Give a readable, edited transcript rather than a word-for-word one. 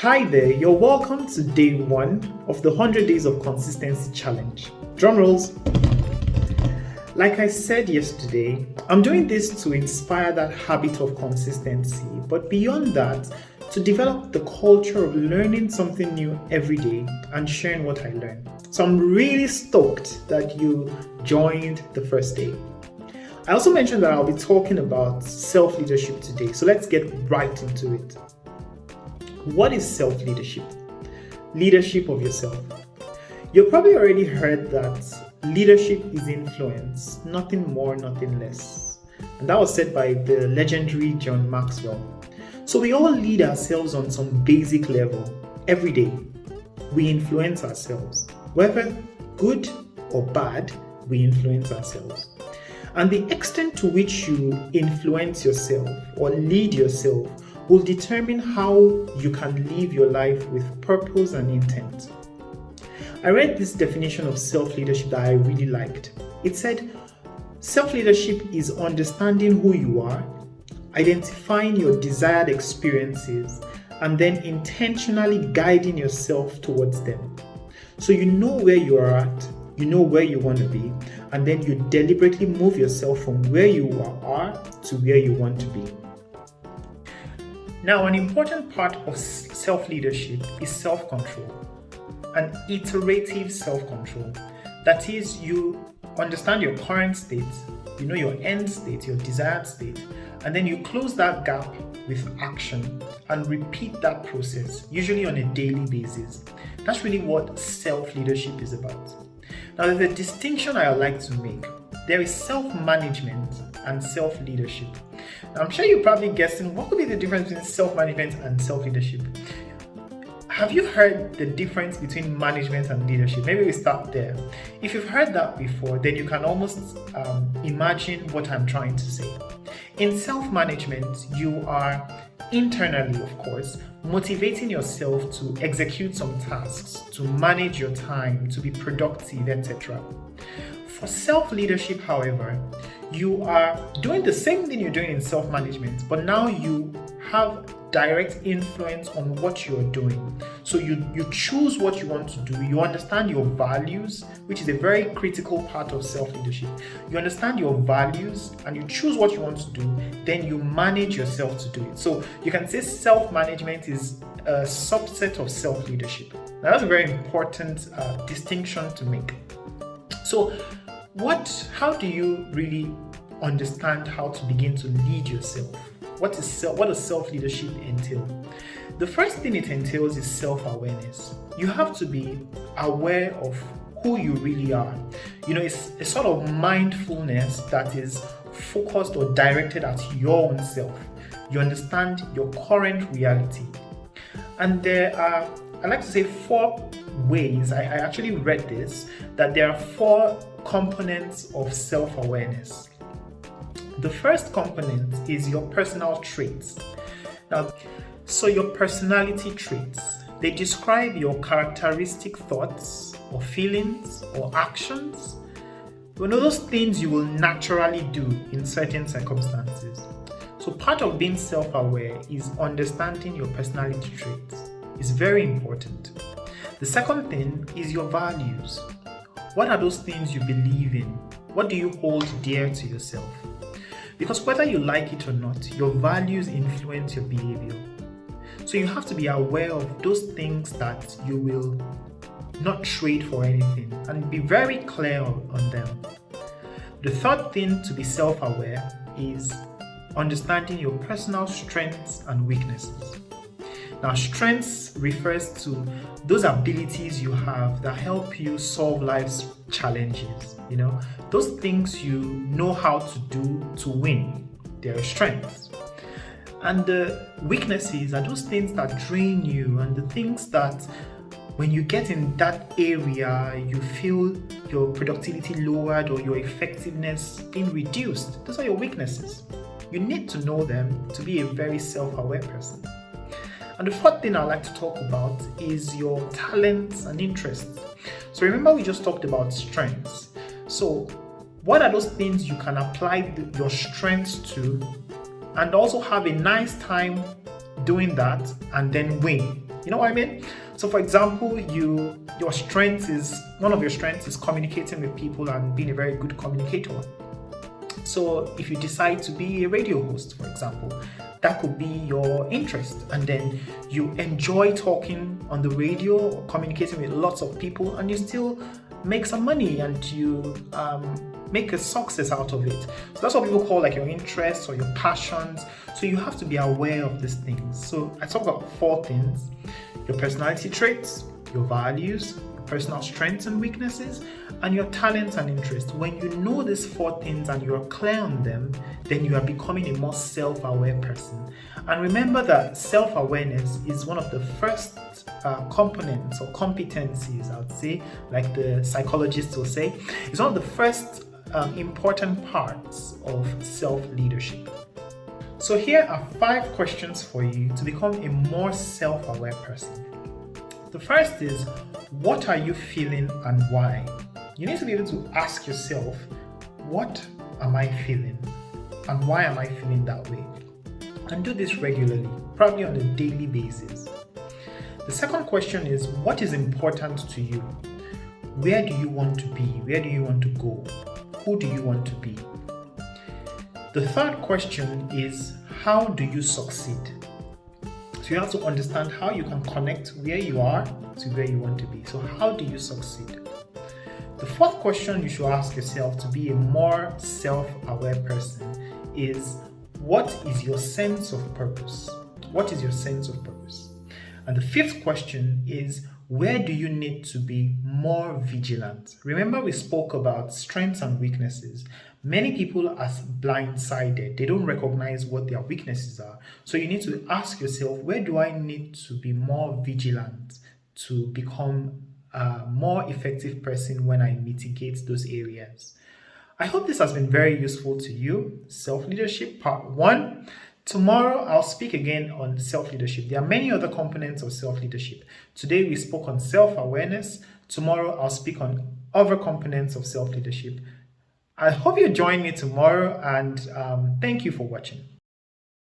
Hi there, you're welcome to day one of the 100 Days of Consistency Challenge. Drum rolls. Like I said yesterday, I'm doing this to inspire that habit of consistency, but beyond that, to develop the culture of learning something new every day and sharing what I learned. So I'm really stoked that you joined the first day. I also mentioned that I'll be talking about self-leadership today, so let's get right into it. What is self-leadership? Leadership of yourself. You've probably already heard that leadership is influence, nothing more, nothing less. And that was said by the legendary John Maxwell. So we all lead ourselves on some basic level every day. We influence ourselves. Whether good or bad, we influence ourselves. And the extent to which you influence yourself or lead yourself will determine how you can live your life with purpose and intent. I read this definition of self-leadership that I really liked. It said, self-leadership is understanding who you are, identifying your desired experiences, and then intentionally guiding yourself towards them. So you know where you are at, you know where you want to be, and then you deliberately move yourself from where you are to where you want to be. Now, an important part of self-leadership is self-control, an iterative self-control. That is, you understand your current state, you know your end state, your desired state, and then you close that gap with action and repeat that process, usually on a daily basis. That's really what self-leadership is about. Now, there's a distinction I like to make. There is self-management and self-leadership. Now, I'm sure you're probably guessing what could be the difference between self-management and self-leadership. Have you heard the difference between management and leadership? Maybe we start there. If you've heard that before, then you can almost imagine what I'm trying to say. In self-management, you are internally, of course, motivating yourself to execute some tasks, to manage your time, to be productive, etc. For self-leadership, however, you are doing the same thing you're doing in self-management, but now you have direct influence on what you're doing. So you choose what you want to do. You understand your values, which is a very critical part of self-leadership. You understand your values and you choose what you want to do, then you manage yourself to do it. So you can say self-management is a subset of self-leadership. Now that's a very important distinction to make. So how do you really understand how to begin to lead yourself? What does self-leadership entail? The first thing it entails is self-awareness. You have to be aware of who you really are. It's a sort of mindfulness that is focused or directed at your own self. You understand your current reality. And there are, I like to say, 4 ways. I actually read this, that there are 4 components of self-awareness. The first component is your personal traits. Now, so your personality traits, they describe your characteristic thoughts or feelings or actions. Those things you will naturally do in certain circumstances. So part of being self-aware is understanding your personality traits. It's very important. The second thing is your values. What are those things you believe in? What do you hold dear to yourself? Because whether you like it or not, your values influence your behavior. So you have to be aware of those things that you will not trade for anything and be very clear on them. The third thing to be self-aware is understanding your personal strengths and weaknesses. Now, strengths refers to those abilities you have that help you solve life's challenges. Those things you know how to do to win. They are strengths. And the weaknesses are those things that drain you and the things that when you get in that area, you feel your productivity lowered or your effectiveness being reduced. Those are your weaknesses. You need to know them to be a very self-aware person. And the fourth thing I'd like to talk about is your talents and interests. So remember we just talked about strengths. So what are those things you can apply your strengths to and also have a nice time doing that and then win. You know what I mean? So for example, your strength is, one of your strengths is communicating with people and being a very good communicator. So if you decide to be a radio host, for example, that could be your interest, and then you enjoy talking on the radio or communicating with lots of people, and you still make some money and you make a success out of it. So that's what people call like your interests or your passions. So you have to be aware of these things. So I talk about 4 things: your personality traits, your values, your personal strengths and weaknesses, and your talents and interests. When you know these 4 things and you're clear on them, then you are becoming a more self-aware person. And remember that self-awareness is one of the first components or competencies, I would say, like the psychologists will say. It's one of the first important parts of self-leadership. So here are 5 questions for you to become a more self-aware person. The first is, what are you feeling and why? You need to be able to ask yourself, what am I feeling and why am I feeling that way? And do this regularly, probably on a daily basis. The second question is, what is important to you? Where do you want to be? Where do you want to go? Who do you want to be? The third question is, how do you succeed? So you have to understand how you can connect where you are to where you want to be. So how do you succeed? The fourth question you should ask yourself to be a more self-aware person is, what is your sense of purpose? What is your sense of purpose? And the fifth question is, where do you need to be more vigilant? Remember, we spoke about strengths and weaknesses. Many people are blindsided. They don't recognize what their weaknesses are. So you need to ask yourself, where do I need to be more vigilant to become a more effective person when I mitigate those areas? I hope this has been very useful to you. Self-leadership part 1. Tomorrow, I'll speak again on self-leadership. There are many other components of self-leadership. Today, we spoke on self-awareness. Tomorrow, I'll speak on other components of self-leadership. I hope you join me tomorrow, and thank you for watching.